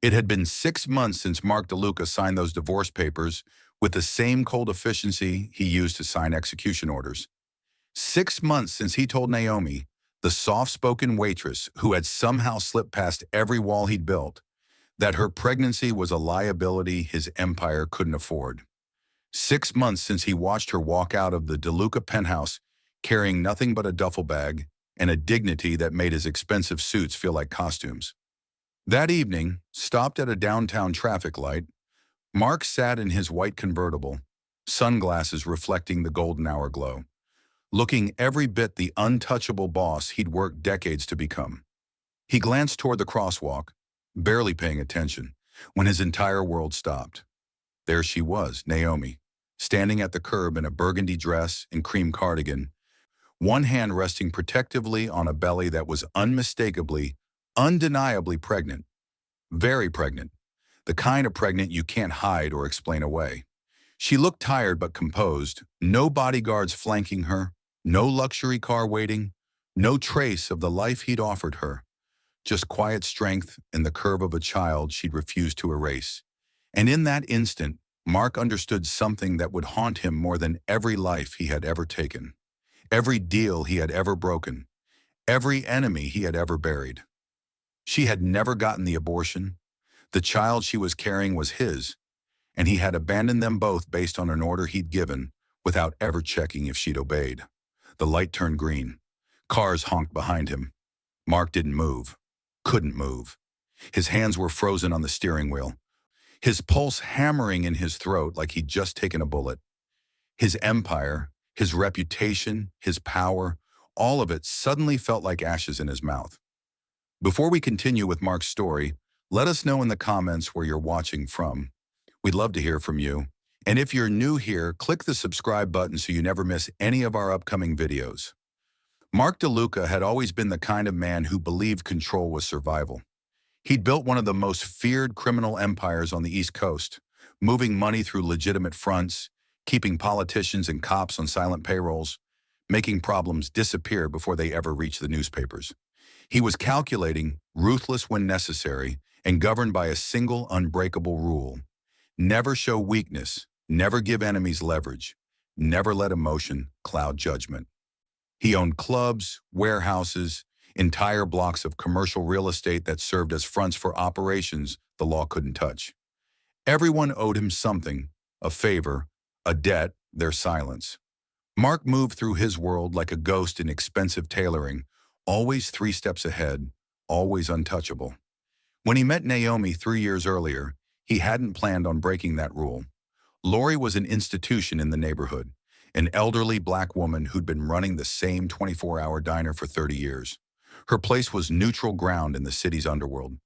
It had been 6 months since Mark DeLuca signed those divorce papers with the same cold efficiency he used to sign execution orders. 6 months since he told Naomi, the soft-spoken waitress who had somehow slipped past every wall he'd built, that her pregnancy was a liability his empire couldn't afford. 6 months since he watched her walk out of the DeLuca penthouse carrying nothing but a duffel bag and a dignity that made his expensive suits feel like costumes. That evening, stopped at a downtown traffic light, Mark sat in his white convertible, sunglasses reflecting the golden hour glow, looking every bit the untouchable boss he'd worked decades to become. He glanced toward the crosswalk, barely paying attention, when his entire world stopped. There she was, Naomi, standing at the curb in a burgundy dress and cream cardigan, one hand resting protectively on a belly that was unmistakably, undeniably pregnant. Very pregnant. The kind of pregnant you can't hide or explain away. She looked tired but composed, no bodyguards flanking her, no luxury car waiting, no trace of the life he'd offered her. Just quiet strength and the curve of a child she'd refused to erase. And in that instant, Mark understood something that would haunt him more than every life he had ever taken, every deal he had ever broken, every enemy he had ever buried. She had never gotten the abortion. The child she was carrying was his, and he had abandoned them both based on an order he'd given without ever checking if she'd obeyed. The light turned green. Cars honked behind him. Mark didn't move, couldn't move. His hands were frozen on the steering wheel, his pulse hammering in his throat like he'd just taken a bullet. His empire, his reputation, his power, all of it suddenly felt like ashes in his mouth. Before we continue with Mark's story, let us know in the comments where you're watching from. We'd love to hear from you. And if you're new here, click the subscribe button so you never miss any of our upcoming videos. Mark DeLuca had always been the kind of man who believed control was survival. He'd built one of the most feared criminal empires on the East Coast, moving money through legitimate fronts, keeping politicians and cops on silent payrolls, making problems disappear before they ever reached the newspapers. He was calculating, ruthless when necessary, and governed by a single unbreakable rule. Never show weakness, never give enemies leverage, never let emotion cloud judgment. He owned clubs, warehouses, entire blocks of commercial real estate that served as fronts for operations the law couldn't touch. Everyone owed him something, a favor, a debt, their silence. Mark moved through his world like a ghost in expensive tailoring, always 3 steps ahead, always untouchable. When he met Naomi 3 years earlier, he hadn't planned on breaking that rule. Lori was an institution in the neighborhood, an elderly black woman who'd been running the same 24-hour diner for 30 years. Her place was neutral ground in the city's underworld.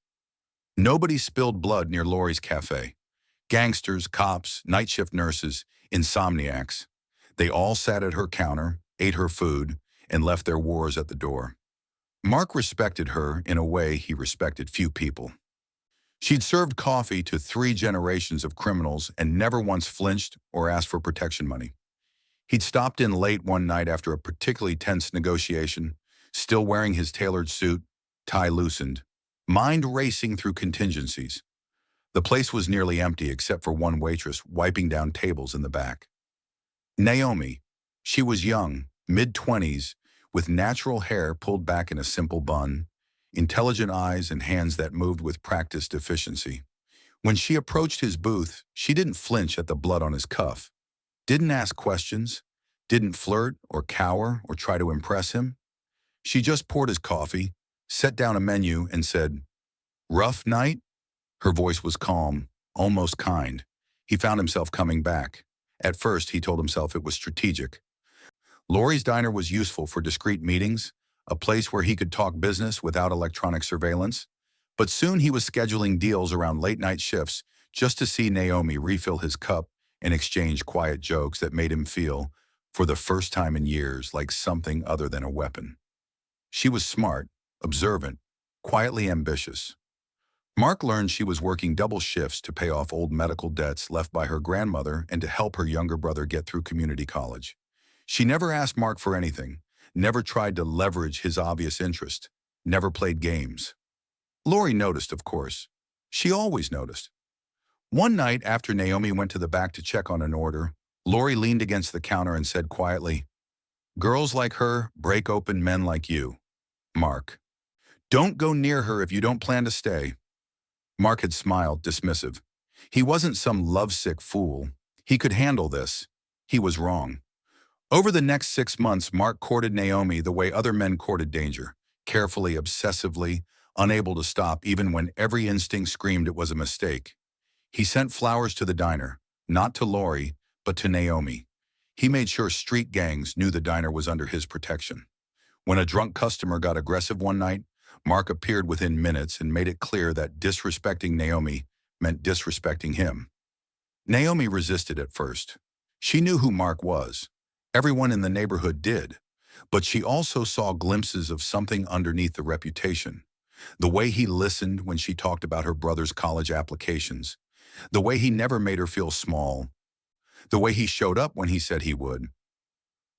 Nobody spilled blood near Lori's cafe. Gangsters, cops, night shift nurses, insomniacs. They all sat at her counter, ate her food, and left their wars at the door. Mark respected her in a way he respected few people. She'd served coffee to 3 generations of criminals and never once flinched or asked for protection money. He'd stopped in late one night after a particularly tense negotiation, still wearing his tailored suit, tie loosened, mind racing through contingencies. The place was nearly empty except for one waitress wiping down tables in the back. Naomi. She was young, mid-20s, with natural hair pulled back in a simple bun, intelligent eyes and hands that moved with practiced efficiency. When she approached his booth, she didn't flinch at the blood on his cuff, didn't ask questions, didn't flirt or cower or try to impress him. She just poured his coffee, set down a menu, and said, "Rough night?" Her voice was calm, almost kind. He found himself coming back. At first, he told himself it was strategic. Lori's diner was useful for discreet meetings, a place where he could talk business without electronic surveillance. But soon he was scheduling deals around late-night shifts just to see Naomi refill his cup and exchange quiet jokes that made him feel, for the first time in years, like something other than a weapon. She was smart, observant, quietly ambitious. Mark learned she was working double shifts to pay off old medical debts left by her grandmother and to help her younger brother get through community college. She never asked Mark for anything, never tried to leverage his obvious interest, never played games. Lori noticed, of course. She always noticed. One night after Naomi went to the back to check on an order, Lori leaned against the counter and said quietly, "Girls like her break open men like you. Mark. Don't go near her if you don't plan to stay." Mark had smiled, dismissive. He wasn't some lovesick fool. He could handle this. He was wrong. Over the next 6 months, Mark courted Naomi the way other men courted danger, carefully, obsessively, unable to stop even when every instinct screamed it was a mistake. He sent flowers to the diner, not to Lori, but to Naomi. He made sure street gangs knew the diner was under his protection. When a drunk customer got aggressive one night, Mark appeared within minutes and made it clear that disrespecting Naomi meant disrespecting him. Naomi resisted at first. She knew who Mark was. Everyone in the neighborhood did. But she also saw glimpses of something underneath the reputation. The way he listened when she talked about her brother's college applications. The way he never made her feel small. The way he showed up when he said he would.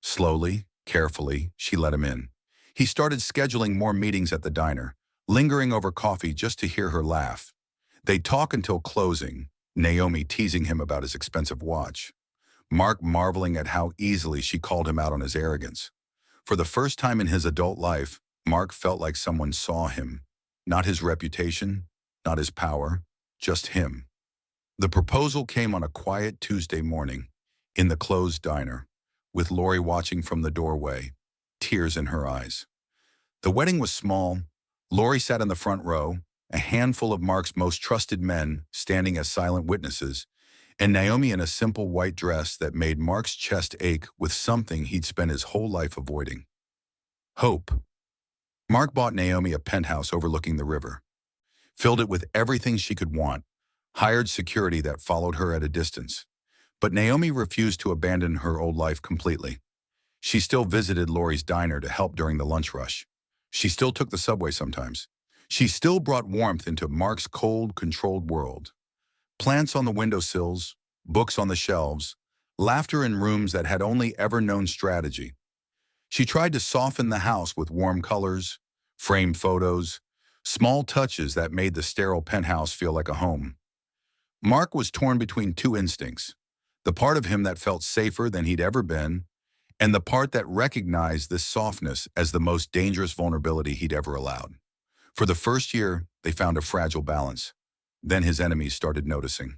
Slowly, carefully, she let him in. He started scheduling more meetings at the diner, lingering over coffee just to hear her laugh. They'd talk until closing, Naomi teasing him about his expensive watch. Mark marveling at how easily she called him out on his arrogance. For the first time in his adult life, Mark felt like someone saw him. Not his reputation, not his power, just him. The proposal came on a quiet Tuesday morning, in the closed diner, with Lori watching from the doorway, tears in her eyes. The wedding was small. Lori sat in the front row, a handful of Mark's most trusted men standing as silent witnesses, and Naomi in a simple white dress that made Mark's chest ache with something he'd spent his whole life avoiding. Hope. Mark bought Naomi a penthouse overlooking the river, filled it with everything she could want, hired security that followed her at a distance. But Naomi refused to abandon her old life completely. She still visited Lori's diner to help during the lunch rush. She still took the subway sometimes. She still brought warmth into Mark's cold, controlled world. Plants on the windowsills, books on the shelves, laughter in rooms that had only ever known strategy. She tried to soften the house with warm colors, framed photos, small touches that made the sterile penthouse feel like a home. Mark was torn between two instincts, the part of him that felt safer than he'd ever been, and the part that recognized this softness as the most dangerous vulnerability he'd ever allowed. For the first year, they found a fragile balance. Then his enemies started noticing.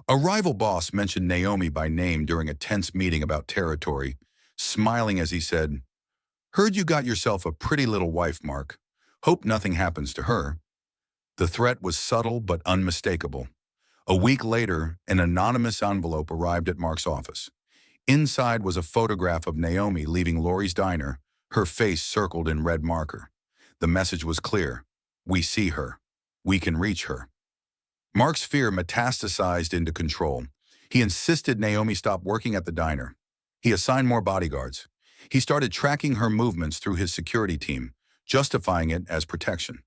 A rival boss mentioned Naomi by name during a tense meeting about territory, smiling as he said, "Heard you got yourself a pretty little wife, Mark. Hope nothing happens to her." The threat was subtle but unmistakable. A week later, an anonymous envelope arrived at Mark's office. Inside was a photograph of Naomi leaving Lori's diner, her face circled in red marker. The message was clear. We see her. We can reach her. Mark's fear metastasized into control. He insisted Naomi stop working at the diner. He assigned more bodyguards. He started tracking her movements through his security team, justifying it as protection.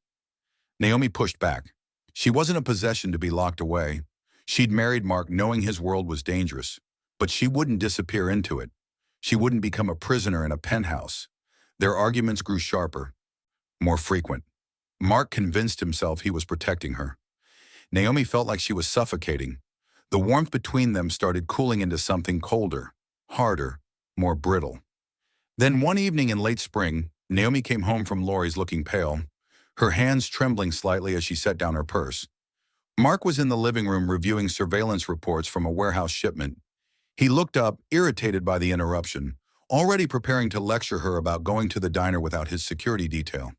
Naomi pushed back. She wasn't a possession to be locked away. She'd married Mark knowing his world was dangerous, but she wouldn't disappear into it. She wouldn't become a prisoner in a penthouse. Their arguments grew sharper, more frequent. Mark convinced himself he was protecting her. Naomi felt like she was suffocating. The warmth between them started cooling into something colder, harder, more brittle. Then one evening in late spring, Naomi came home from Lori's looking pale, her hands trembling slightly as she set down her purse. Mark was in the living room reviewing surveillance reports from a warehouse shipment. He looked up, irritated by the interruption, already preparing to lecture her about going to the diner without his security detail.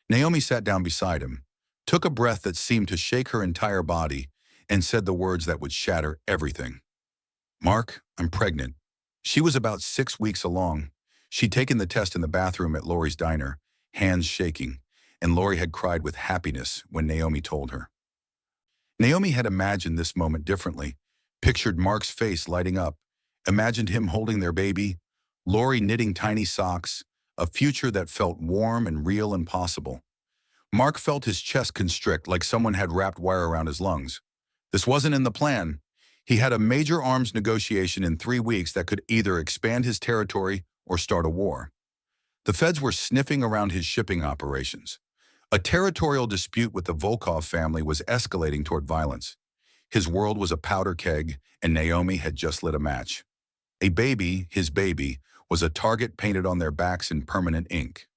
Naomi sat down beside him, took a breath that seemed to shake her entire body, and said the words that would shatter everything. "Mark, I'm pregnant." She was about 6 weeks along. She'd taken the test in the bathroom at Lori's diner, hands shaking, and Lori had cried with happiness when Naomi told her. Naomi had imagined this moment differently, pictured Mark's face lighting up, imagined him holding their baby, Lori knitting tiny socks, a future that felt warm and real and possible. Mark felt his chest constrict like someone had wrapped wire around his lungs. This wasn't in the plan. He had a major arms negotiation in 3 weeks that could either expand his territory or start a war. The feds were sniffing around his shipping operations. A territorial dispute with the Volkov family was escalating toward violence. His world was a powder keg, and Naomi had just lit a match. A baby, his baby, was a target painted on their backs in permanent ink.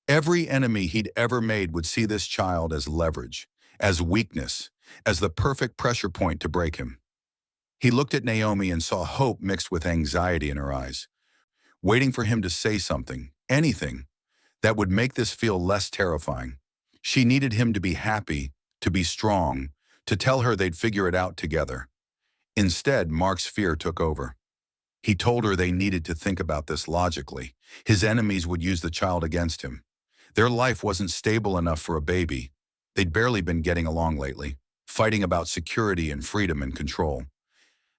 Every enemy he'd ever made would see this child as leverage, as weakness, as the perfect pressure point to break him. He looked at Naomi and saw hope mixed with anxiety in her eyes, waiting for him to say something, anything, that would make this feel less terrifying. She needed him to be happy, to be strong, to tell her they'd figure it out together. Instead, Mark's fear took over. He told her they needed to think about this logically. His enemies would use the child against him. Their life wasn't stable enough for a baby. They'd barely been getting along lately, fighting about security and freedom and control.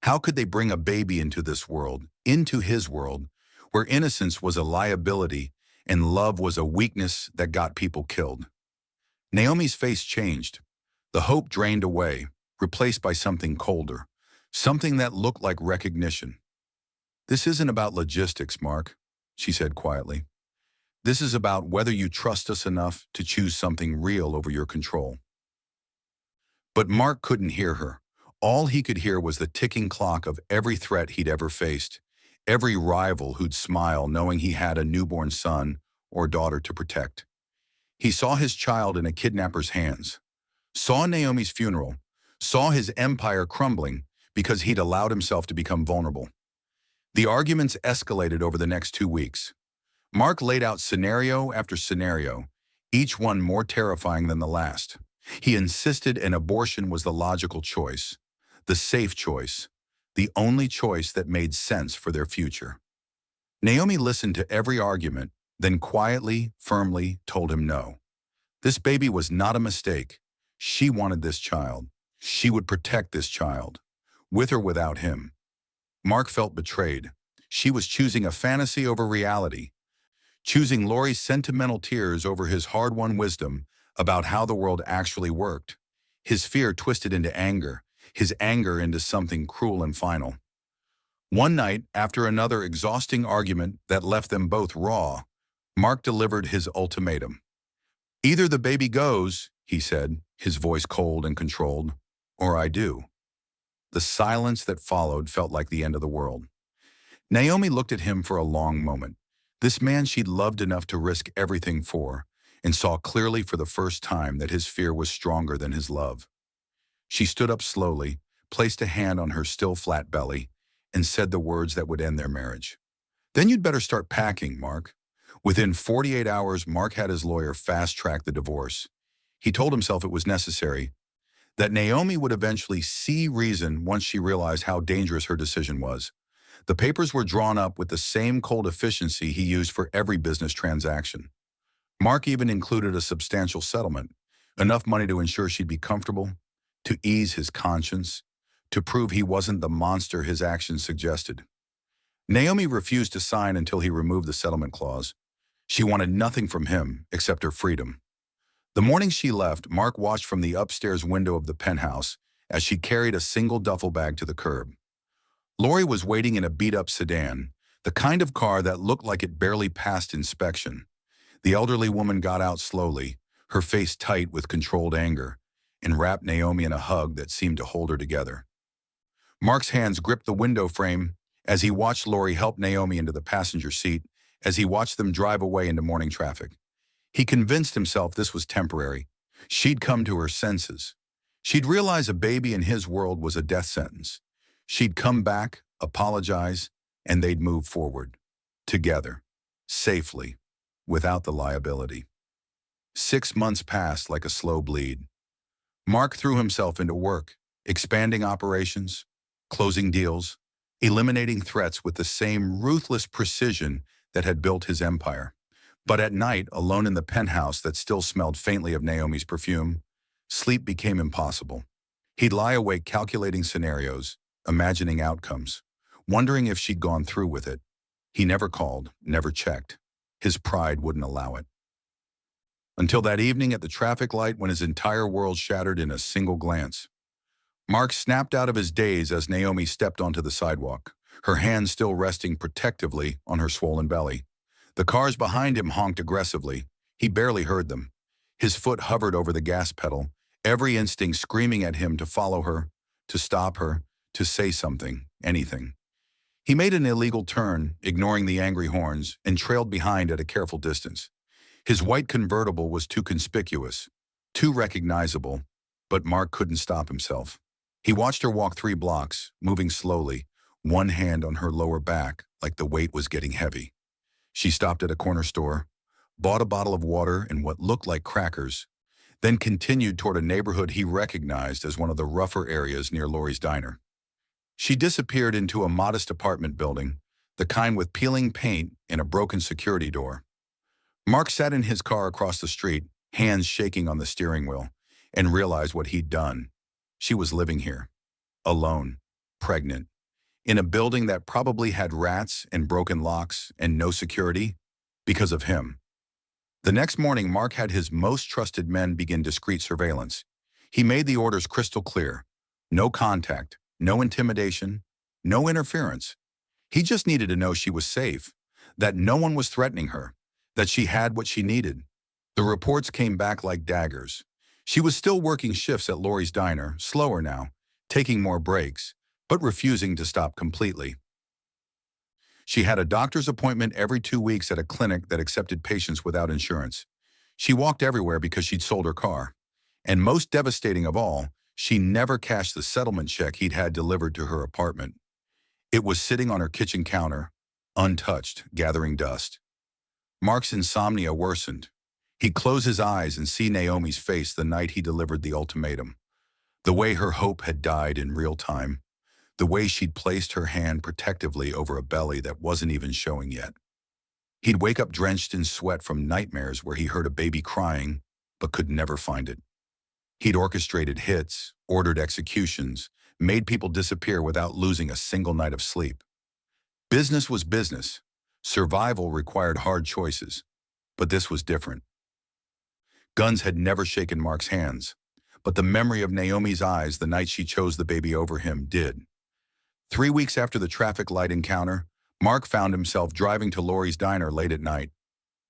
How could they bring a baby into this world, into his world, where innocence was a liability and love was a weakness that got people killed? Naomi's face changed. The hope drained away, replaced by something colder, something that looked like recognition. "This isn't about logistics, Mark," she said quietly. "This is about whether you trust us enough to choose something real over your control." But Mark couldn't hear her. All he could hear was the ticking clock of every threat he'd ever faced, every rival who'd smile knowing he had a newborn son or daughter to protect. He saw his child in a kidnapper's hands, saw Naomi's funeral, saw his empire crumbling because he'd allowed himself to become vulnerable. The arguments escalated over the next 2 weeks. Mark laid out scenario after scenario, each one more terrifying than the last. He insisted an abortion was the logical choice, the safe choice, the only choice that made sense for their future. Naomi listened to every argument, then quietly, firmly told him no. This baby was not a mistake. She wanted this child. She would protect this child, with or without him. Mark felt betrayed. She was choosing a fantasy over reality, choosing Laurie's sentimental tears over his hard-won wisdom about how the world actually worked. His fear twisted into anger, his anger into something cruel and final. One night, after another exhausting argument that left them both raw, Mark delivered his ultimatum. "Either the baby goes," he said, his voice cold and controlled, "or I do." The silence that followed felt like the end of the world. Naomi looked at him for a long moment. This man she'd loved enough to risk everything for, and saw clearly for the first time that his fear was stronger than his love. She stood up slowly, placed a hand on her still flat belly, and said the words that would end their marriage. "Then you'd better start packing, Mark." Within 48 hours, Mark had his lawyer fast-track the divorce. He told himself it was necessary, that Naomi would eventually see reason once she realized how dangerous her decision was. The papers were drawn up with the same cold efficiency he used for every business transaction. Mark even included a substantial settlement, enough money to ensure she'd be comfortable, to ease his conscience, to prove he wasn't the monster his actions suggested. Naomi refused to sign until he removed the settlement clause. She wanted nothing from him except her freedom. The morning she left, Mark watched from the upstairs window of the penthouse as she carried a single duffel bag to the curb. Laurie was waiting in a beat-up sedan, the kind of car that looked like it barely passed inspection. The elderly woman got out slowly, her face tight with controlled anger, and wrapped Naomi in a hug that seemed to hold her together. Mark's hands gripped the window frame as he watched Laurie help Naomi into the passenger seat, as he watched them drive away into morning traffic. He convinced himself this was temporary. She'd come to her senses. She'd realize a baby in his world was a death sentence. She'd come back, apologize, and they'd move forward. Together. Safely. Without the liability. 6 months passed like a slow bleed. Mark threw himself into work, expanding operations, closing deals, eliminating threats with the same ruthless precision that had built his empire. But at night, alone in the penthouse that still smelled faintly of Naomi's perfume, sleep became impossible. He'd lie awake calculating scenarios, imagining outcomes, wondering if she'd gone through with it. He never called, never checked. His pride wouldn't allow it. Until that evening at the traffic light when his entire world shattered in a single glance. Mark snapped out of his daze as Naomi stepped onto the sidewalk, her hands still resting protectively on her swollen belly. The cars behind him honked aggressively. He barely heard them. His foot hovered over the gas pedal, every instinct screaming at him to follow her, to stop her, to say something, anything. He made an illegal turn, ignoring the angry horns, and trailed behind at a careful distance. His white convertible was too conspicuous, too recognizable, but Mark couldn't stop himself. He watched her walk 3 blocks, moving slowly, one hand on her lower back, like the weight was getting heavy. She stopped at a corner store, bought a bottle of water and what looked like crackers, then continued toward a neighborhood he recognized as one of the rougher areas near Lori's diner. She disappeared into a modest apartment building, the kind with peeling paint and a broken security door. Mark sat in his car across the street, hands shaking on the steering wheel, and realized what he'd done. She was living here, alone, pregnant, in a building that probably had rats and broken locks and no security, because of him. The next morning, Mark had his most trusted men begin discreet surveillance. He made the orders crystal clear. No contact, no intimidation, no interference. He just needed to know she was safe, that no one was threatening her, that she had what she needed. The reports came back like daggers. She was still working shifts at Lori's diner, slower now, taking more breaks, but refusing to stop completely. She had a doctor's appointment every 2 weeks at a clinic that accepted patients without insurance. She walked everywhere because she'd sold her car. And most devastating of all, she never cashed the settlement check he'd had delivered to her apartment. It was sitting on her kitchen counter, untouched, gathering dust. Mark's insomnia worsened. He'd close his eyes and see Naomi's face the night he delivered the ultimatum. The way her hope had died in real time. The way she'd placed her hand protectively over a belly that wasn't even showing yet. He'd wake up drenched in sweat from nightmares where he heard a baby crying, but could never find it. He'd orchestrated hits, ordered executions, made people disappear without losing a single night of sleep. Business was business. Survival required hard choices. But this was different. Guns had never shaken Mark's hands, but the memory of Naomi's eyes the night she chose the baby over him did. 3 weeks after the traffic light encounter, Mark found himself driving to Lori's diner late at night.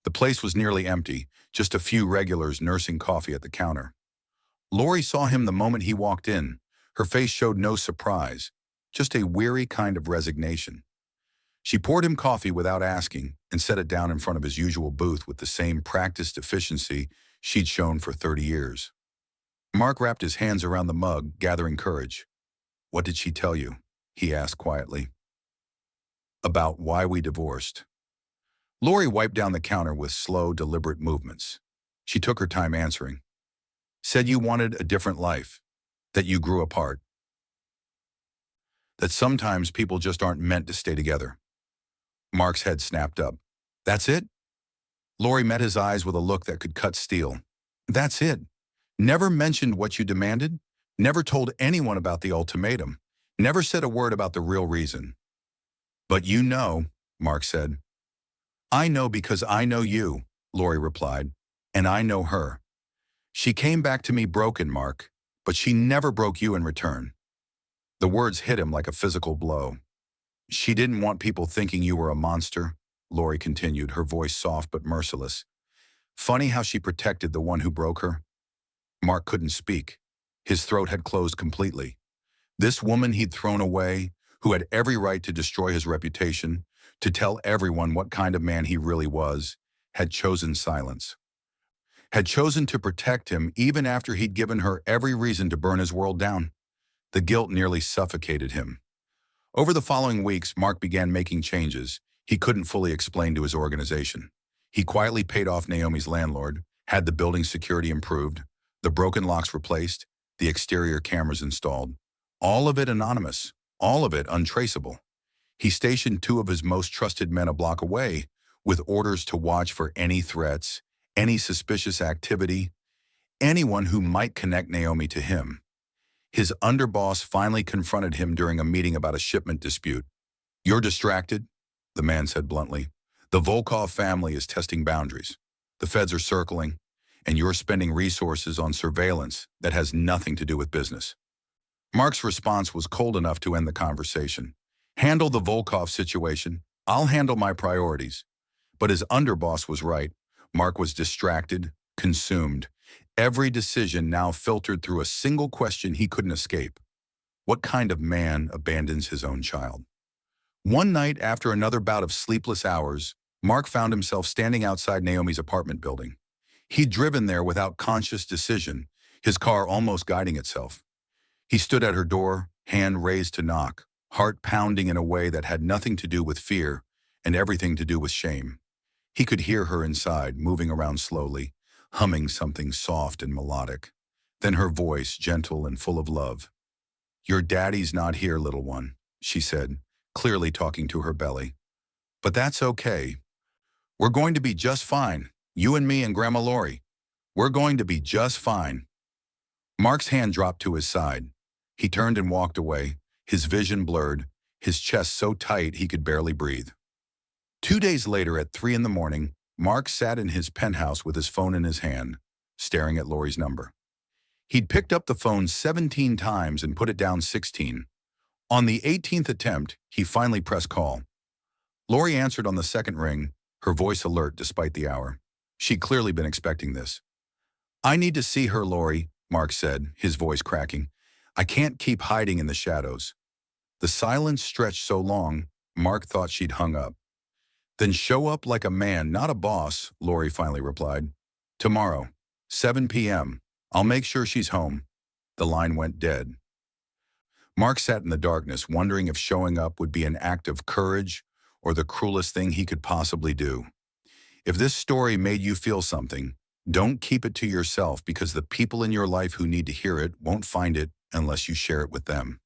The place was nearly empty, just a few regulars nursing coffee at the counter. Lori saw him the moment he walked in. Her face showed no surprise, just a weary kind of resignation. She poured him coffee without asking and set it down in front of his usual booth with the same practiced efficiency she'd shown for 30 years. Mark wrapped his hands around the mug, gathering courage. "What did she tell you?" he asked quietly. "About why we divorced." Lori wiped down the counter with slow, deliberate movements. She took her time answering. "Said you wanted a different life, that you grew apart, that sometimes people just aren't meant to stay together." Mark's head snapped up. "That's it?" Lori met his eyes with a look that could cut steel. "That's it? Never mentioned what you demanded? Never told anyone about the ultimatum? Never said a word about the real reason?" "But you know," Mark said. "I know because I know you," Lori replied, "and I know her. She came back to me broken, Mark, but she never broke you in return." The words hit him like a physical blow. "She didn't want people thinking you were a monster," Lori continued, her voice soft but merciless. "Funny how she protected the one who broke her." Mark couldn't speak. His throat had closed completely. This woman he'd thrown away, who had every right to destroy his reputation, to tell everyone what kind of man he really was, had chosen silence. Had chosen to protect him even after he'd given her every reason to burn his world down. The guilt nearly suffocated him. Over the following weeks, Mark began making changes he couldn't fully explain to his organization. He quietly paid off Naomi's landlord, had the building's security improved, the broken locks replaced, the exterior cameras installed. All of it anonymous, all of it untraceable. He stationed 2 of his most trusted men a block away, with orders to watch for any threats, any suspicious activity, anyone who might connect Naomi to him. His underboss finally confronted him during a meeting about a shipment dispute. "You're distracted," the man said bluntly. "The Volkov family is testing boundaries. The feds are circling, and you're spending resources on surveillance that has nothing to do with business." Mark's response was cold enough to end the conversation. "Handle the Volkov situation. I'll handle my priorities." But his underboss was right. Mark was distracted, consumed. Every decision now filtered through a single question he couldn't escape. What kind of man abandons his own child? One night, after another bout of sleepless hours, Mark found himself standing outside Naomi's apartment building. He'd driven there without conscious decision, his car almost guiding itself. He stood at her door, hand raised to knock, heart pounding in a way that had nothing to do with fear and everything to do with shame. He could hear her inside, moving around slowly, humming something soft and melodic. Then her voice, gentle and full of love. "Your daddy's not here, little one," she said, clearly talking to her belly. "But that's okay. We're going to be just fine. You and me and Grandma Lori. We're going to be just fine." Mark's hand dropped to his side. He turned and walked away, his vision blurred, his chest so tight he could barely breathe. 2 days later at 3 in the morning, Mark sat in his penthouse with his phone in his hand, staring at Lori's number. He'd picked up the phone 17 times and put it down 16. On the 18th attempt, he finally pressed call. Lori answered on the second ring, her voice alert despite the hour. She'd clearly been expecting this. "I need to see her, Lori," Mark said, his voice cracking. "I can't keep hiding in the shadows." The silence stretched so long, Mark thought she'd hung up. "Then show up like a man, not a boss," Lori finally replied. "Tomorrow, 7 p.m. I'll make sure she's home." The line went dead. Mark sat in the darkness, wondering if showing up would be an act of courage or the cruelest thing he could possibly do. If this story made you feel something, don't keep it to yourself, because the people in your life who need to hear it won't find it unless you share it with them.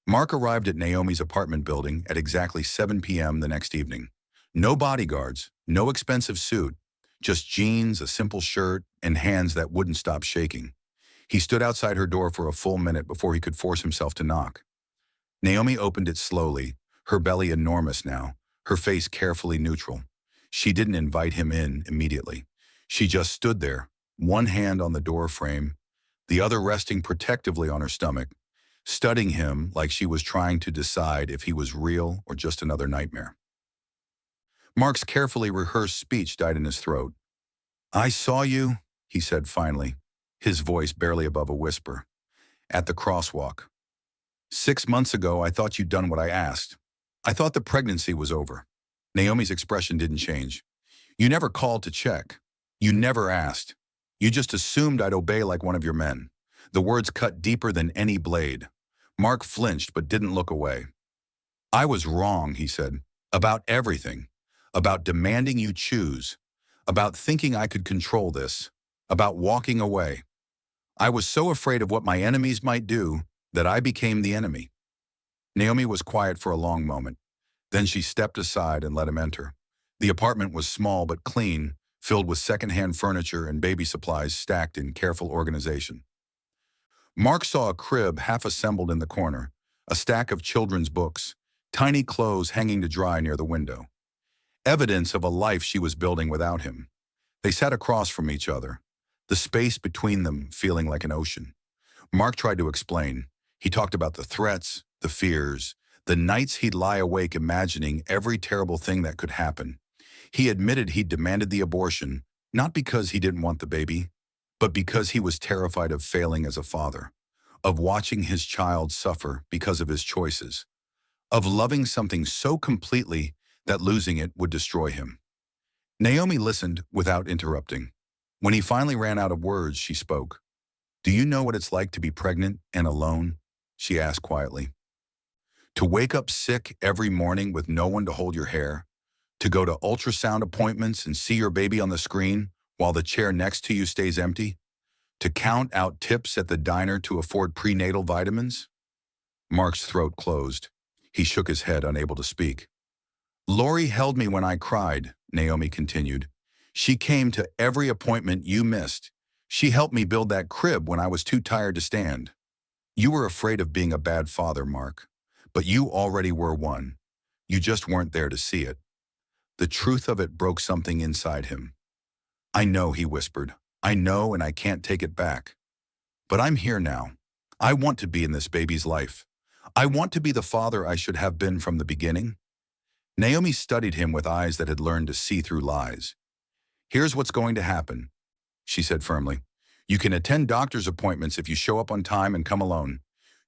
Mark arrived at Naomi's apartment building at exactly 7 p.m. the next evening. No bodyguards, no expensive suit, just jeans, a simple shirt, and hands that wouldn't stop shaking. He stood outside her door for a full minute before he could force himself to knock. Naomi opened it slowly, her belly enormous now, her face carefully neutral. She didn't invite him in immediately. She just stood there, one hand on the door frame, the other resting protectively on her stomach, studying him like she was trying to decide if he was real or just another nightmare. Mark's carefully rehearsed speech died in his throat. "I saw you," he said finally, his voice barely above a whisper, "at the crosswalk. 6 months ago, I thought you'd done what I asked. I thought the pregnancy was over." Naomi's expression didn't change. "You never called to check. You never asked. You just assumed I'd obey like one of your men." The words cut deeper than any blade. Mark flinched but didn't look away. "I was wrong," he said, "about everything. About demanding you choose. About thinking I could control this. About walking away. I was so afraid of what my enemies might do that I became the enemy." Naomi was quiet for a long moment. Then she stepped aside and let him enter. The apartment was small but clean, filled with secondhand furniture and baby supplies stacked in careful organization. Mark saw a crib half assembled in the corner, a stack of children's books, tiny clothes hanging to dry near the window. Evidence of a life she was building without him. They sat across from each other, the space between them feeling like an ocean. Mark tried to explain. He talked about the threats, the fears, the nights he'd lie awake imagining every terrible thing that could happen. He admitted he'd demanded the abortion, not because he didn't want the baby, but because he was terrified of failing as a father, of watching his child suffer because of his choices, of loving something so completely that losing it would destroy him. Naomi listened without interrupting. When he finally ran out of words, she spoke. "Do you know what it's like to be pregnant and alone?" she asked quietly. "To wake up sick every morning with no one to hold your hair, to go to ultrasound appointments and see your baby on the screen while the chair next to you stays empty, to count out tips at the diner to afford prenatal vitamins?" Mark's throat closed. He shook his head, unable to speak. "Lori held me when I cried," Naomi continued. "She came to every appointment you missed. She helped me build that crib when I was too tired to stand. You were afraid of being a bad father, Mark, but you already were one. You just weren't there to see it." The truth of it broke something inside him. "I know," he whispered. "I know, and I can't take it back. But I'm here now. I want to be in this baby's life. I want to be the father I should have been from the beginning." Naomi studied him with eyes that had learned to see through lies. "Here's what's going to happen," she said firmly. You can attend doctor's appointments if you show up on time and come alone.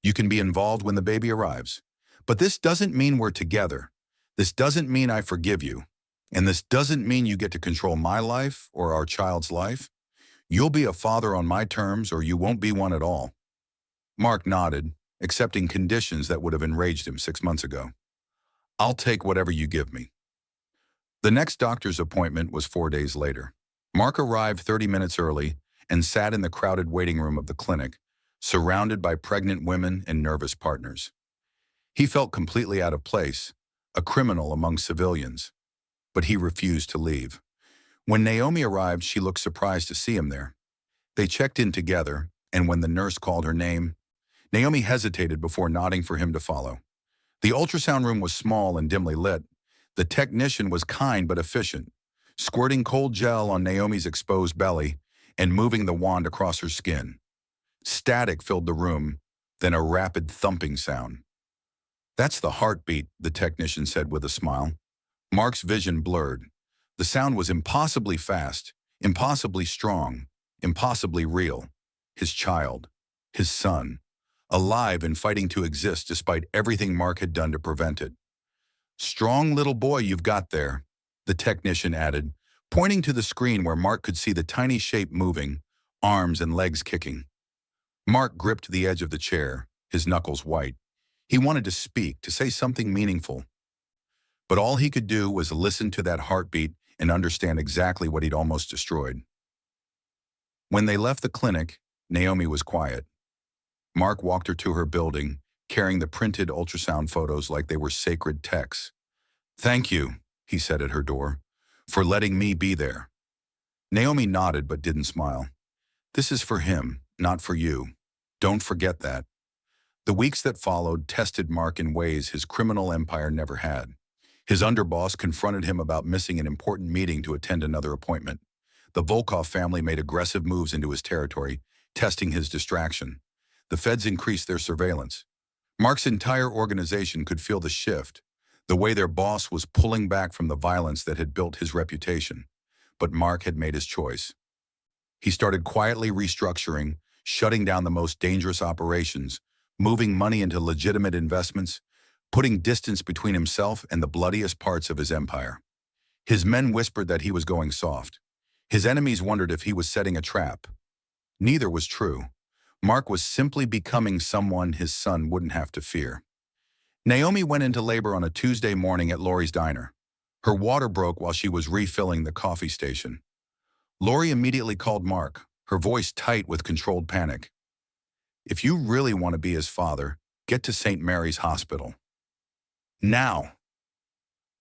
You can be involved when the baby arrives. But this doesn't mean we're together. This doesn't mean I forgive you. And this doesn't mean you get to control my life or our child's life. You'll be a father on my terms or you won't be one at all. Mark nodded, accepting conditions that would have enraged him 6 months ago. I'll take whatever you give me. The next doctor's appointment was 4 days later. Mark arrived 30 minutes early and sat in the crowded waiting room of the clinic, surrounded by pregnant women and nervous partners. He felt completely out of place, a criminal among civilians, but he refused to leave. When Naomi arrived, she looked surprised to see him there. They checked in together, and when the nurse called her name, Naomi hesitated before nodding for him to follow. The ultrasound room was small and dimly lit. The technician was kind but efficient, squirting cold gel on Naomi's exposed belly and moving the wand across her skin. Static filled the room, then a rapid thumping sound. That's the heartbeat, the technician said with a smile. Mark's vision blurred. The sound was impossibly fast, impossibly strong, impossibly real. His child, his son, alive and fighting to exist despite everything Mark had done to prevent it. Strong little boy you've got there, the technician added, pointing to the screen where Mark could see the tiny shape moving, arms and legs kicking. Mark gripped the edge of the chair, his knuckles white. He wanted to speak, to say something meaningful. But all he could do was listen to that heartbeat and understand exactly what he'd almost destroyed. When they left the clinic, Naomi was quiet. Mark walked her to her building, carrying the printed ultrasound photos like they were sacred texts. "Thank you," he said at her door, "for letting me be there." Naomi nodded but didn't smile. "This is for him, not for you. Don't forget that." The weeks that followed tested Mark in ways his criminal empire never had. His underboss confronted him about missing an important meeting to attend another appointment. The Volkov family made aggressive moves into his territory, testing his distraction. The feds increased their surveillance. Mark's entire organization could feel the shift, the way their boss was pulling back from the violence that had built his reputation. But Mark had made his choice. He started quietly restructuring, shutting down the most dangerous operations, moving money into legitimate investments, putting distance between himself and the bloodiest parts of his empire. His men whispered that he was going soft. His enemies wondered if he was setting a trap. Neither was true. Mark was simply becoming someone his son wouldn't have to fear. Naomi went into labor on a Tuesday morning at Lori's diner. Her water broke while she was refilling the coffee station. Lori immediately called Mark, her voice tight with controlled panic. "If you really want to be his father, get to St. Mary's Hospital. Now."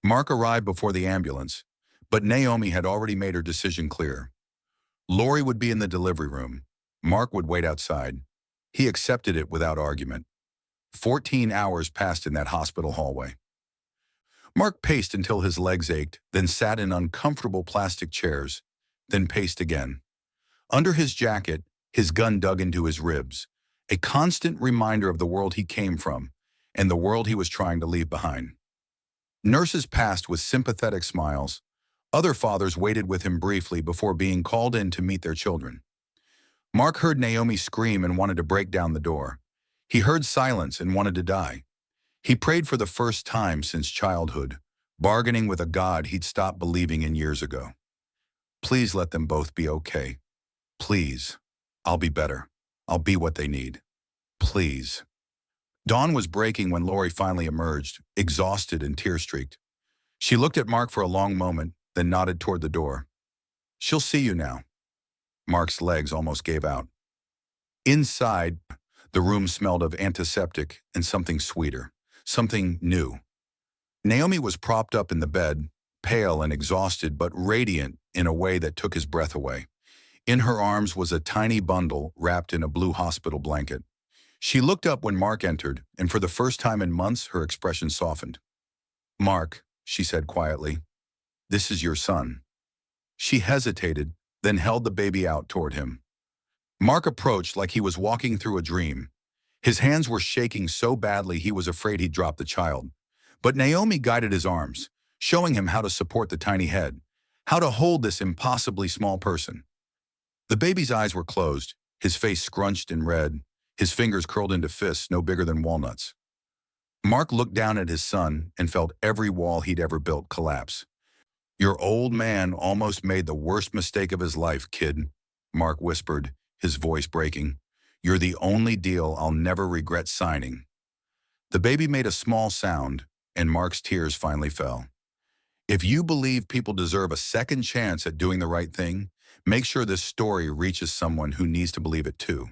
Mark arrived before the ambulance, but Naomi had already made her decision clear. Lori would be in the delivery room. Mark would wait outside. He accepted it without argument. 14 hours passed in that hospital hallway. Mark paced until his legs ached, then sat in uncomfortable plastic chairs, then paced again. Under his jacket, his gun dug into his ribs, a constant reminder of the world he came from and the world he was trying to leave behind. Nurses passed with sympathetic smiles. Other fathers waited with him briefly before being called in to meet their children. Mark heard Naomi scream and wanted to break down the door. He heard silence and wanted to die. He prayed for the first time since childhood, bargaining with a God he'd stopped believing in years ago. "Please let them both be okay. Please. I'll be better. I'll be what they need. Please." Dawn was breaking when Lori finally emerged, exhausted and tear-streaked. She looked at Mark for a long moment, then nodded toward the door. "She'll see you now." Mark's legs almost gave out. Inside, the room smelled of antiseptic and something sweeter, something new. Naomi was propped up in the bed, pale and exhausted but radiant in a way that took his breath away. In her arms was a tiny bundle wrapped in a blue hospital blanket. She looked up when Mark entered, and for the first time in months, her expression softened. "Mark," she said quietly, "this is your son." She hesitated, then held the baby out toward him. Mark approached like he was walking through a dream. His hands were shaking so badly he was afraid he'd drop the child. But Naomi guided his arms, showing him how to support the tiny head, how to hold this impossibly small person. The baby's eyes were closed, his face scrunched and red, his fingers curled into fists no bigger than walnuts. Mark looked down at his son and felt every wall he'd ever built collapse. "Your old man almost made the worst mistake of his life, kid," Mark whispered, his voice breaking. "You're the only deal I'll never regret signing." The baby made a small sound, and Mark's tears finally fell. If you believe people deserve a second chance at doing the right thing, make sure this story reaches someone who needs to believe it too.